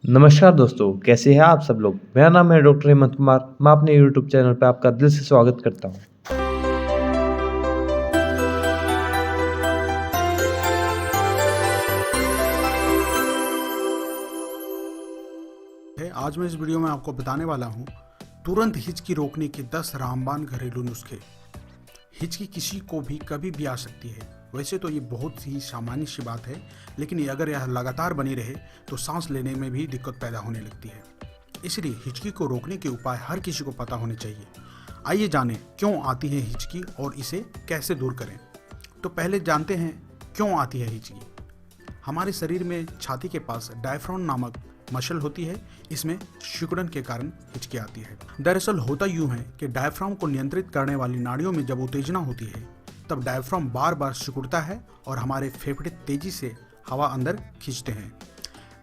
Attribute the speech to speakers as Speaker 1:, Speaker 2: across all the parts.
Speaker 1: नमस्कार दोस्तों, कैसे हैं आप सब लोग। मेरा नाम है डॉक्टर हेमंत कुमार। मैं अपने यूट्यूब चैनल पे आपका दिल से स्वागत करता हूं।
Speaker 2: आज मैं इस वीडियो में आपको बताने वाला हूं तुरंत हिचकी रोकने के 10 रामबाण घरेलू नुस्खे। हिचकी किसी को भी कभी भी आ सकती है। वैसे तो ये बहुत ही सामान्य सी बात है, लेकिन अगर यह लगातार बनी रहे तो सांस लेने में भी दिक्कत पैदा होने लगती है। इसलिए हिचकी को रोकने के उपाय हर किसी को पता होने चाहिए। आइए जानें क्यों आती है हिचकी और इसे कैसे दूर करें। तो पहले जानते हैं क्यों आती है हिचकी। हमारे शरीर में छाती के पास डायफ्राम नामक मसल होती है। इसमें सिकुड़न के कारण हिचकी आती है। दरअसल होता यूं है कि डायफ्राम को नियंत्रित करने वाली नाड़ियों में जब उत्तेजना होती है तब डायफ्राम बार बार सिकुड़ता है और हमारे फेफड़े तेजी से हवा अंदर खींचते हैं।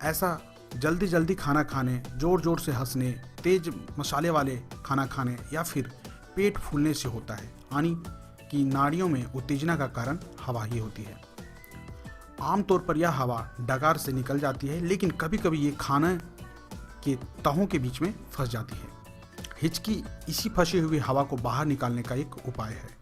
Speaker 2: ऐसा जल्दी जल्दी खाना खाने, जोर जोर से हंसने, तेज मसाले वाले खाना खाने या फिर पेट फूलने से होता है, यानी कि नाड़ियों में उत्तेजना का कारण हवा ही होती है। आमतौर पर यह हवा डकार से निकल जाती है, लेकिन कभी कभी ये खाने के तहों के बीच में फंस जाती है। हिचकी इसी फंसी हुई हवा को बाहर निकालने का एक उपाय है।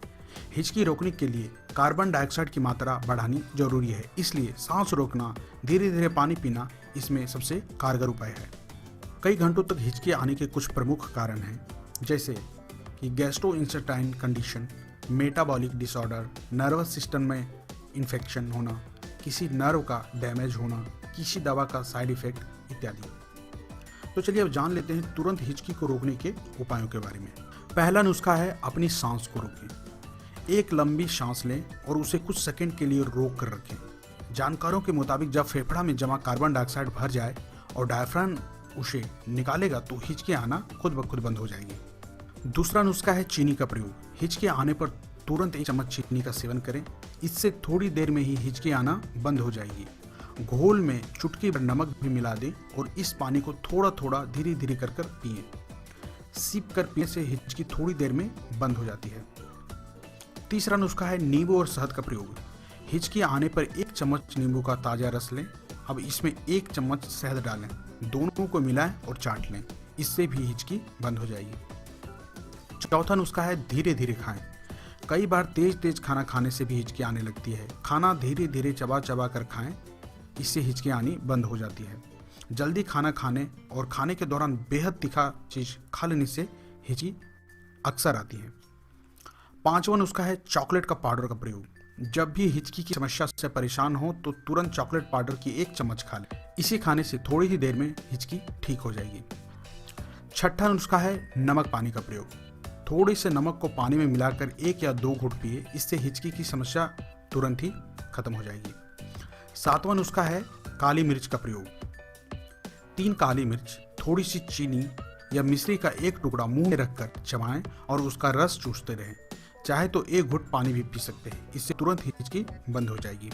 Speaker 2: हिचकी रोकने के लिए कार्बन डाइऑक्साइड की मात्रा बढ़ानी जरूरी है, इसलिए सांस रोकना, धीरे धीरे पानी पीना इसमें सबसे कारगर उपाय है। कई घंटों तक हिचकी आने के कुछ प्रमुख कारण हैं, जैसे कि gastrointestinal condition, metabolic disorder, nervous system में इन्फेक्शन होना, किसी नर्व का डैमेज होना, किसी दवा का साइड इफेक्ट इत्यादि। तो चलिए अब जान लेते हैं तुरंत हिचकी को रोकने के उपायों के बारे में। पहला नुस्खा है अपनी सांस को रोकें। एक लंबी सांस लें और उसे कुछ सेकंड के लिए रोक कर रखें। जानकारों के मुताबिक जब फेफड़ा में जमा कार्बन डाइऑक्साइड भर जाए और डायफ्राम उसे निकालेगा तो हिचकी आना खुद ब खुद बंद हो जाएगी। दूसरा नुस्खा है चीनी का प्रयोग। हिचकी आने पर तुरंत 1 चम्मच चीनी का सेवन करें। इससे थोड़ी देर में ही हिचकी आना बंद हो जाएगी। घोल में चुटकी भर नमक भी मिला दें और इस पानी को थोड़ा थोड़ा धीरे धीरे कर पिएं। सिप कर पीने से हिचकी थोड़ी देर में बंद हो जाती है। तीसरा नुस्खा है नींबू और शहद का प्रयोग। हिचकी आने पर 1 चम्मच नींबू का ताज़ा रस लें। अब इसमें 1 चम्मच शहद डालें, दोनों को मिलाएं और चाट लें। इससे भी हिचकी बंद हो जाएगी। चौथा नुस्खा है धीरे धीरे खाएं। कई बार तेज तेज खाना खाने से भी हिचकी आने लगती है। खाना धीरे धीरे चबा चबा कर खाएं, इससे हिचकी आनी बंद हो जाती है। जल्दी खाना खाने और खाने के दौरान बेहद तीखा चीज खा लेने से हिचकी अक्सर आती है। पांचवा नुस्खा है चॉकलेट का पाउडर का प्रयोग। जब भी हिचकी की समस्या से परेशान हो तो तुरंत चॉकलेट पाउडर की 1 चम्मच खा लें। इसे खाने से थोड़ी ही देर में हिचकी ठीक हो जाएगी। छठा नुस्खा है नमक पानी का प्रयोग। थोड़े से नमक को पानी में मिलाकर 1 या 2 घूंट पिए। इससे हिचकी की समस्या तुरंत ही खत्म हो जाएगी। सातवां नुस्खा है काली मिर्च का प्रयोग। 3 काली मिर्च, थोड़ी सी चीनी या मिश्री का 1 टुकड़ा मुंह में रखकर चबाएं और उसका रस चूसते रहें। चाहे तो 1 घुट पानी भी पी सकते हैं। इससे तुरंत हिचकी बंद हो जाएगी।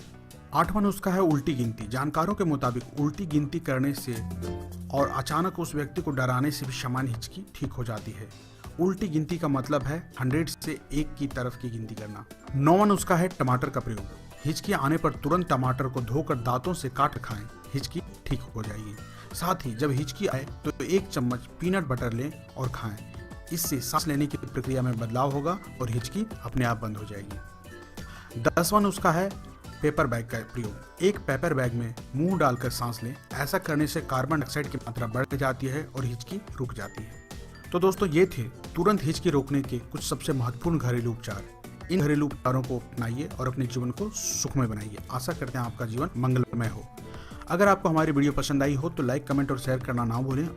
Speaker 2: 8वां नुस्खा है उल्टी गिनती। जानकारों के मुताबिक उल्टी गिनती करने से और अचानक उस व्यक्ति को डराने से भी सामान्य हिचकी ठीक हो जाती है। उल्टी गिनती का मतलब है 100 से 1 की तरफ की गिनती करना। 9वां नुस्खा है टमाटर का प्रयोग। हिचकी आने पर तुरंत टमाटर को धोकर दांतों से काट खाएं, हिचकी ठीक हो जाएगी। साथ ही जब हिचकी आए तो 1 चम्मच पीनट बटर लें और खाएं। इससे सांस लेने की प्रक्रिया में बदलाव होगा और हिचकी अपने आप बंद हो जाएगी। 10वां नुस्खा है पेपर बैग का प्रयोग। एक पेपर बैग में मुंह डालकर सांस लें। ऐसा करने से कार्बन डाइऑक्साइड की मात्रा बढ़ जाती है और हिचकी रुक जाती है। तो दोस्तों ये थे तुरंत हिचकी रोकने के कुछ सबसे महत्वपूर्ण घरेलू उपचार। इन घरेलू उपचारों को अपनाइए और अपने जीवन को सुखमय बनाइए। आशा करते हैं आपका जीवन मंगलमय हो। अगर आपको हमारी वीडियो पसंद आई हो तो लाइक, कमेंट और शेयर करना ना भूलें।